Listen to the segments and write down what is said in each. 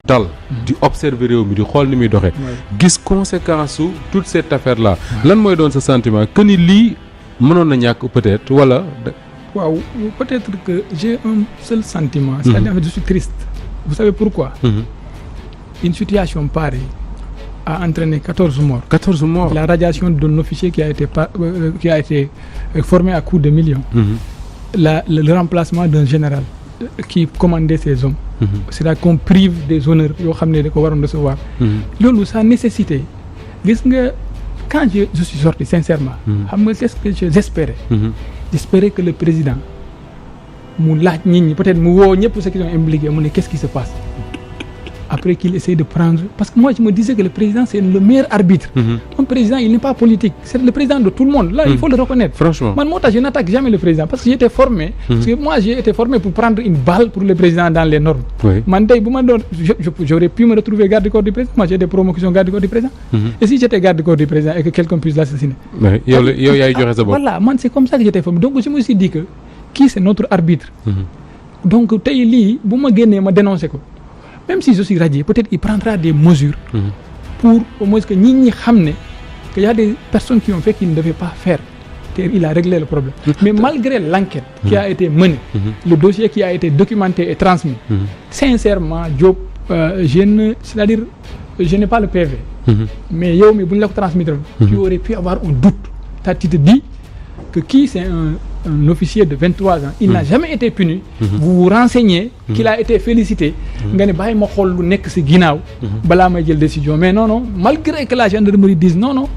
dal di observer réew mi di xool ni muy doxee gis conséquence su toute cette affaire là lan mooy doon sa sentiment que ni lii mënoon na ñàkk peut-être wala. waaw peut-être que j'ai un seul sentiment. c'est-à-dire en fait je suis triste. vous savez pourquoi. Une situation pareille a entraîné 14 morts. 14 morts. La radiation d'un officier qui a été formé à coups de millions. Le remplacement d'un général qui commandait ses hommes. C'est-à-dire qu'on prive des honneurs yoo xam ne da ko waroon recevoir. loolu ça nécessité gis nga quand je suis sorti sincèrement. xam nga qu'est-ce que j'espérais. J'espérais que le président mu laaj nit ñi peut-être mu woo ñëpp ceux qui sont impliqués mu ne qu'est-ce qui se passe. Après qu'il essaye de prendre... Parce que moi, je me disais que le président, c'est le meilleur arbitre. Un président, il n'est pas politique. C'est le président de tout le monde. Là, il faut le reconnaître. Franchement. Moi, je n'attaque jamais le président. Parce que j'étais formé. Parce que moi, j'ai été formé pour prendre une balle pour le président dans les normes. J'aurais pu me retrouver garde du corps du président. Moi, j'ai des promotions garde du corps du président. Et si j'étais garde du corps du président et que quelqu'un puisse l'assassiner. Voilà, moi, c'est comme ça que j'étais formé. Donc, je me suis dit que qui c'est notre arbitre. Donc, Taïli, si je me dénonce. Même si je suis radié, peut-être qu'il prendra des mesures pour au moins que ñi xam ne qu'il y a des personnes qui ont fait qu'ils ne devaient pas faire. Il a réglé le problème. Mais malgré l'enquête qui a été menée, le dossier qui a été documenté et transmis, sincèrement, Diop, c'est-à-dire, je n'ai pas le PV. Mais yo, mais bu la ko transmettre, tu aurais pu avoir un doute. Tu te dis que qui c'est un officier de 23 ans, il n'a jamais été puni. Vous vous renseignez qu'il a été félicité. Nga ne bàyyi ma xool lu nekk ci ginnaaw balaa may jël décision. Mais non, malgré que la gendarmerie dise non.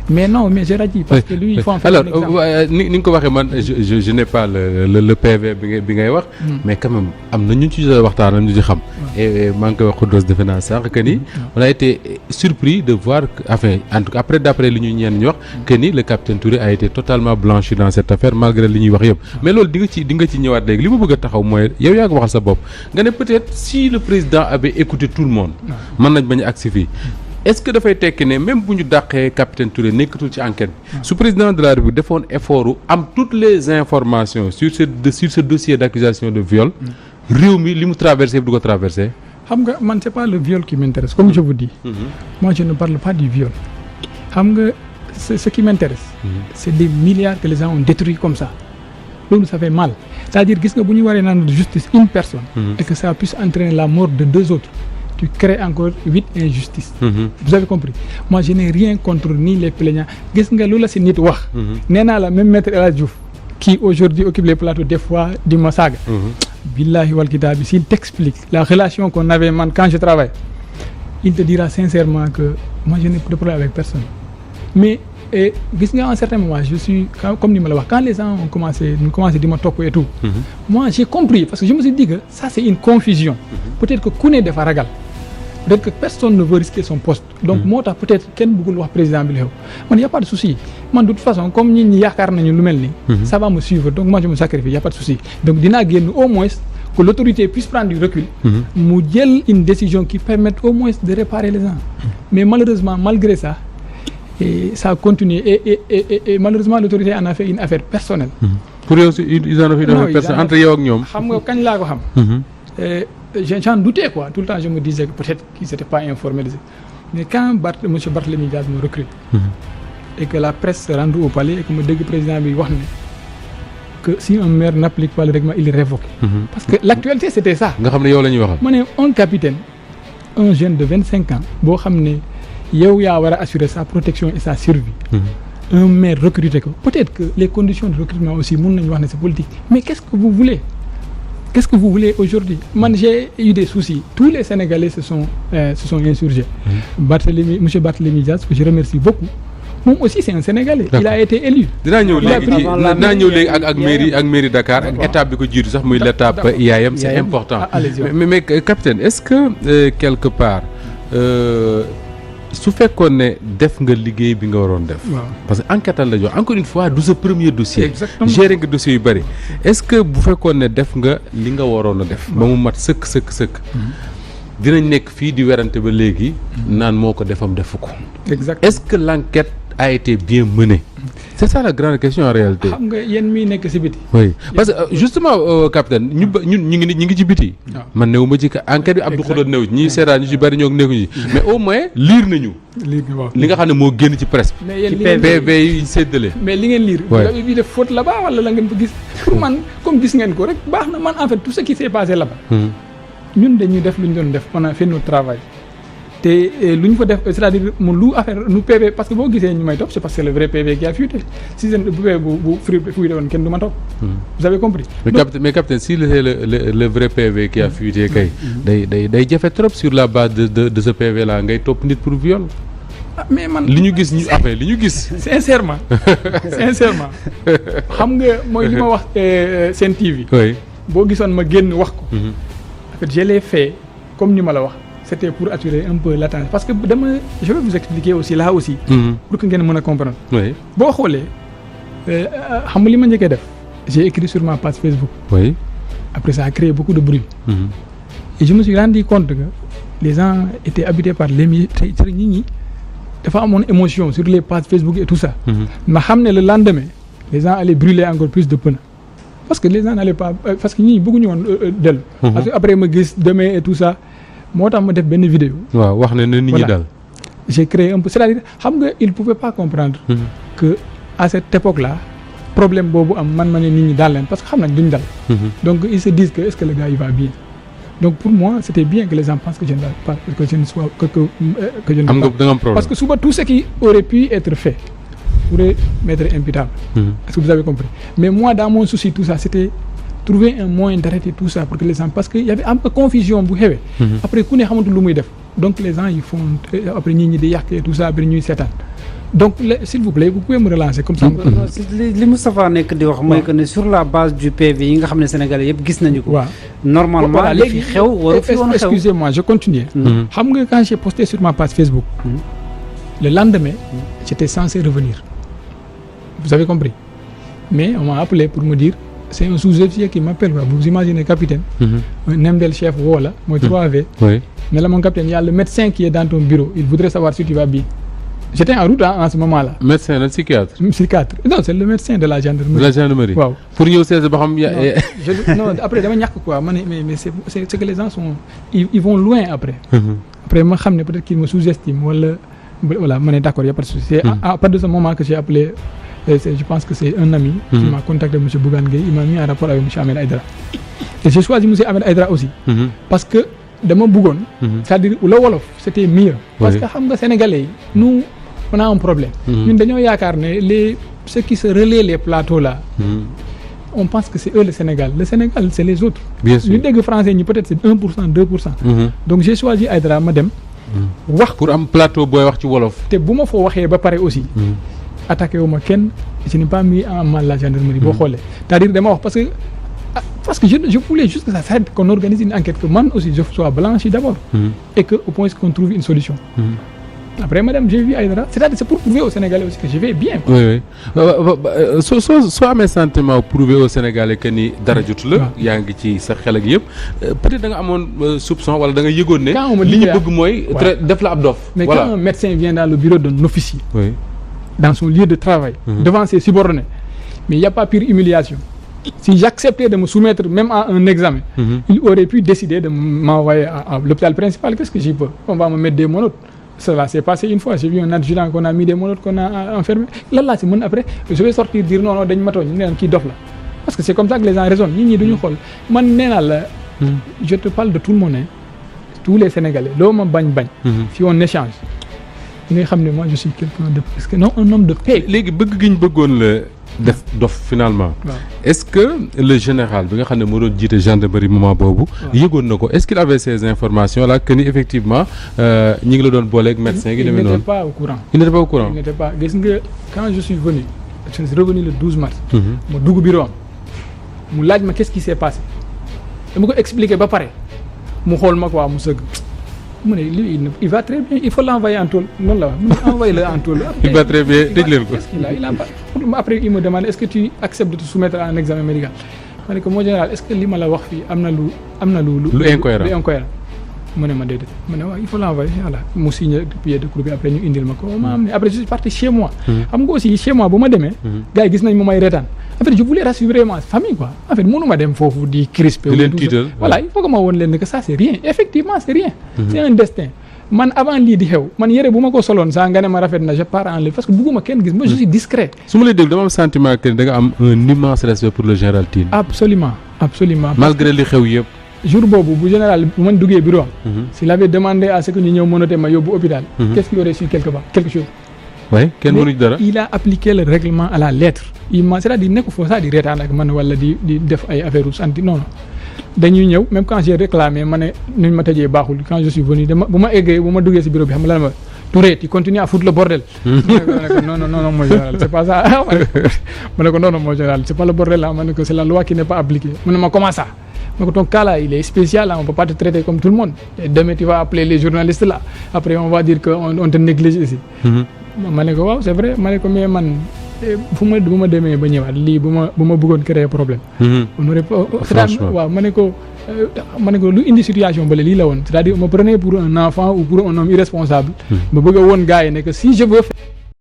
Mais j'ai radis parce que lui, il faut en faire un exemple. ni nga ko waxee man je n'ai pas le PV bi ngay wax. Mais quand même am na ñu ci waxtaan ñu ci xam. Et maa ngi koy wax Khoudoss defe naa sànq que ni on a été surpris de voir enfin en tout cas d'après li ñu ñeen ñu wax que ni le capitaine Touré a été totalement blanchi dans cette affaire malgré li ñuy wax yëpp. Mais loolu di nga ci ñëwaat léegi li ma bëgg a taxaw mooy yow yaa ko waxal sa bopp nga ne peut-être si le président avait écouté tout le monde mën nañ bañ a agsi fii. Est-ce que dafay tekki ne même bu ñu dàqee capitaine Touré nekkatul ci enquête bi su président de la République defoon effort am toutes les informations sur ce dossier d'accusation de viol réew mi li mu traversé du ko traversé. xam nga man c'est pas le viol qui m'intéresse comme je vous dis. Moi je ne parle pas du viol. xam nga ce qui m'intéresse. C'est des milliards que les gens ont détruits comme ça. loolu ça fait mal. C'est-à-dire gis nga bu ñu waree naan justice une personne. Et que ça puisse entraîner la mort de 2 autres. Tu crées encore 8 injustices. Vous avez compris. Moi je n'ai rien contre ni les plaignants. Gis nga lu la si nit wax. Nee naa la même maître El Hadji Diouf qui aujourd'hui occupe les plateaux des fois di ma saaga. Billahi wal kitaabi s'il t'explique la relation qu'on avait man quand je travaille, il te dira sincèrement que moi je n'ai de problème avec personne. Mais gis nga à un certain moment je suis comme ni ma la wax quand les gens ont commencé di ma topp et tout. Moi j'ai compris parce que je me suis dit que ça c'est une confusion. Peut-être que ku ne dafa ragal. Peut-être que personne ne veut risquer son poste. Donc moo tax peut-être kenn bëggul wax président bi li xew man y a pas de souci man de toute façon comme ñi yaakaar nañu lu mel ni ça va me suivre donc moi je me sacrifie y a pas de souci donc dinaa génn au moins que l'autorité puisse prendre du recul mu jël une décision qui permette au moins de réparer les gens. Mais malheureusement malgré ça et ça continue et malheureusement l'autorité en a fait une affaire personnelle. Pour eux aussi ils en ont fait une affaire personnelle entre yow ak ñoom. xam nga kañ laa ko xam. J'en doutais quoi. Tout le temps je me disais que peut-être qu'ils n'étaient pas informés de ça. Mais quand M. Barthélémy Dias me recrute et que la presse se rend au palais et que me dégg président bi wax ne que si un maire n'applique pas le règlement il est révoqué. Parce que l'actualité c'était ça. nga xam ne yow la ñuy waxal. ma ne un capitaine un jeune de 25 ans boo xam ne yow yaa war a assurer sa protection et sa survie. Un maire recruté ko peut-être que les conditions de recrutement aussi mën nañu wax ne c'est politique mais qu'est-ce que vous voulez? Qu'est-ce que vous voulez aujourd'hui? Man, j'ai eu des soucis. Tous les Sénégalais se sont insurgés. M. Barthélémy Dias, que je remercie beaucoup. Moom aussi c'est un Sénégalais. Il a été élu. dinaa ñëw léegi ak mairie Dakar ak étape bi ko jiitu sax muy l'étape IAM c'est important. Mais capitaine est-ce que quelque part su fekkoon ne def nga liggéey bi nga waroon def. Parce que enquête la jox encore une fois du sa premier dossier. Exactement gérer nga dossier yu bari. Est-ce que bu fekkoon ne def nga li nga waroon a def. ba mu mat sëkk. dinañ nekk fii di werante ba léegi. naan moo ko defam defu ko. Exactement. Est-ce que l'enquête a été bien menée. C'est ça la grande question en réalité. xam nga yéen miy nekk si biti. oui parce que justement capitaine ñun ñu ngi ci biti. man néew ma ci enquête bi Abdou Khoudous néew ñi seetaan ñu ci bari ñoo nekkuñu ci mais au moins liir nañu. li nga xam ne moo génn ci presse bi. mais yéen ci PV yi séddale. mais li ngeen liir. oui bi def faute là-bas wala la ngeen ko gis. pour man comme gis ngeen ko rek baax na man en fait tout ce qui s'est passé là-bas. ñun dañuy def lu ñu doon def on a fait notre travail. te lu ñu fa def c'est-à-dire mu lu affaire nu PV parce que boo gisee ñu may topp c'est parce que le vrai PV qui a fuité si seen PV bu fuité woon kenn du ma topp. vous avez compris. mais capitaine si le vrai PV qui a fuité kay. day jafe trop sur la base de ce PV là ngay topp nit pour viol. mais man li ñu gis ñu après li ñu gis. sincèrement xam nga mooy li ma wax seen TV. oui boo gisoon ma génn wax ko. en fait je l'ai fait comme ni ma la wax. C'était pour attirer un peu l'attention parce que je vais vous expliquer aussi là aussi. Pour que ngeen mën a comprendre. oui boo xoolee xam nga li ma njëkkee def. j'ai écrit sur ma page Facebook. oui après ça a créé beaucoup de bruit. Et je me suis rendu compte que les gens étaient habités par nit ñi dafa amoon émotion sur les pages Facebook et tout ça. ma xam ne le lendemain les gens allaient brûler encore plus de pneus parce que les gens n'allaient pas parce que ñi bëgguñu woon dellu. parce que après ma gis demain et tout ça. moo tax ma def benn vidéo. waaw wax ne nit ñi daal. j'ai créé un peu c'est-à-dire xam nga il pouvait pas comprendre. que à cette époque-là problème boobu am man ma ne nit ñi daal leen parce que xam nañ duñ dal. donc ils se disent que est-ce que le gars il va bien. donc pour moi c'était bien que les gens pensent que je ne vais pas que je ne sois que je ne am nga da nga am problème parce que suba tout ce qui aurait pu être fait pourrait m'être imputable. Est-ce que vous avez compris mais moi dans mon souci tout ça c'était trouver un moyen d'arrêter tout ça pour que les gens parce que y avait un peu confusion bu xewee. après ku ne xamatul lu muy def donc les gens ils font après ñi di yàq et tout ça après ñuy seetaan donc s'il vous plaît vous pouvez me relancer comme ça. li Moustapha nekk di wax mooy que ne sur la base du PV yi nga xam ne Sénégalais yëpp gis nañu ko. waaw normalement li fi xew waru fi woon xew. excusez-moi je continue. xam nga quand j'ai posté sur ma page Facebook. le lendemain j'étais censé revenir. vous avez compris mais on m'a appelé pour me dire. c'est un sous-officier qui m'appelle quoi vous imaginez capitaine. un MDL chef woo la mooy 3V. oui mais là mon capitaine il y a le médecin qui est dans ton bureau il voudrait savoir si tu vas bien. j'étais en route en ce moment-là. médecin la psychiatre. non c'est le médecin de la gendarmerie. de la gendarmerie waaw pour ñëw seet ba xam. non après dama ñàkk quoi ma ne mais c'est que les gens sont ils vont loin après. après ma xam ne peut-être qu'ils me sous-estiment wala ma ne d'accord y a pas de souci. c'est à partir de ce moment que j'ai appelé. je pense que c'est un ami qui m'a contacté monsieur Bougane Gueye il m'a mis en rapport avec monsieur Ahmed Aïdara et j'ai choisi monsieur Ahmed Aïdara aussi parce que dama bëggoon c'est-à-dire le wolof c'était mieux parce que xam nga sénégalais yi nous on a un problème ñun dañoo yaakaar ne ceux qui se relaient les plateaux là on pense que c'est eux le Sénégal c'est les autres bien sûr ñu dégg français ñi peut-être c'est 1% 2% donc j'ai choisi Aïdara ma dem wax pour am plateau booy wax ci wolof te bu ma fa waxee ba pare aussi attaqué wu ma kenn je n'ai pas mis en mal la gendarmerie boo xoolee c'est-à-dire dama wax parce que je voulais juste que ça s'arrête qu'on organise une enquête que man aussi je sois blanchi d'abord et que au point qu'on trouve une solution après madame j'ai vu Aïdara c'est-à-dire c'est pour prouver aux Sénégalais aussi que je vais bien quoi. oui soo amee sentiment prouver aux Sénégalais que ni dara jotu la yaa ngi ci sa xel ak yëpp peut-être da nga amoon soupçon wala da nga yëgoon ne li ñu bëgg mooy def la ab dof mais quand un médecin vient dans le bureau d'un officier dans son lieu de travail devant ses subordonnés mais il n'y a pas pire humiliation si j'acceptais de me soumettre même à un examen il aurait pu décider de m'envoyer à l'hôpital principal qu'est-ce que j'y peux on va me mettre des menottes cela s'est passé une fois j'ai vu un adjudant qu'on a mis des menottes qu'on a enfermé lan laa si mën après je vais sortir dire non dañ ma tooñ ñu neen kii dof la parce que c'est comme ça que les gens raisonnent ñi duñu xool man nee naa la je te parle de tout le monde tous les Sénégalais loo ma bañ si on échange nga xam ne moi je suis quelqu'un de presque non un homme de paix. léegi bëgg gi ñu bëggoon la def dof finalement. est-ce que le général bi nga xam ne moo doon jiite gendarmerie moment boobu. yëgoon na ko est-ce qu'il avait ces informations là que ni effectivement ñi ngi la doon booleeg médecin gi demee noonu. il n'était pas au courant. il n'était pas au courant. il n'était pas gis nga quand je suis venu je suis revenu le 12 mars. ma dugg bureau am mu laaj ma qu'est-ce qui s'est passé dama ko expliquer ba pare mu xool ma quoi mu sëgg. mu ne lui il va très bien il faut l'envoyer en tôle noonu la wax mu ne envoyer-le en tôle. il va très bien tëj leen ko. il a pas après il me demande est-ce que tu acceptes de te soumettre à un examen médical ma ne ko mon général est-ce que li ma la wax fii am na lu incohérent mu ne ma déedéet mu ne waaw il faut l'envoyer voilà mu signé pied de cour bi après ñu indil ma ko ma am ne après je suis parti chez moi. xam nga aussi chez moi bu ma demee. gars yi gis nañ ma may reetaan en fait je voulais rassurer ma famille quoi en fait mënu ma dem foofu di crisper. di leen tiital voilà il faut que ma woon leen que ça c'est rien effectivement c'est rien. c'est un destin. man avant lii di xew man yére bu ma ko soloon sax nga ne ma rafet na je pars en live parce que bugguma kenn gis moi je suis discret. su ma lay dégg dama am sentiment que da nga am un immense respect pour le général Tine. absolument absolument. malgré li xew yëpp. jour boobu bu général bu man duggee bureau am. s'il avait demandé à ce que ñu ñëw menotté ma yóbbu hôpital. qu'est-ce qu'il aurait su quelque chose. oui kenn mënuñ dara. il a appliqué le règlement à la lettre. c'est-à-dire nekk foofu sax di reetaan ak man wala di def ay affaire u santi non non. dañuy ñëw même quand j'ai réclamé ma ne nuñ ma tëjee baaxul quand je suis venu bu ma eggee bu ma duggee si bureau bi xam nga lan ma Touré tu continues à foutre le bordel. ma ne ko non mon général c'est pas ça ma ne ko non mon général c'est pas le bordel là ma ne ko c'est la loi qui n'est pas appliquée mu ne ma comment ça ma ne ko ton cas là il est spécial là on peut pas te traiter comme tout le monde et demain tu vas appeler les journalistes là après on va dire que on te néglige ici. ma ne ko waaw c'est vrai ma ne ko mais man. bu ma demee ba ñëwaat lii bu ma bëggoon créer problème. on aurait pas. franchement waaw ma ne ko lu indi situation bële lii la woon c'est-à-dire on me prenait pour un enfant ou pour un homme irresponsable. ma bëgg a woon gars yi ne que si je veux.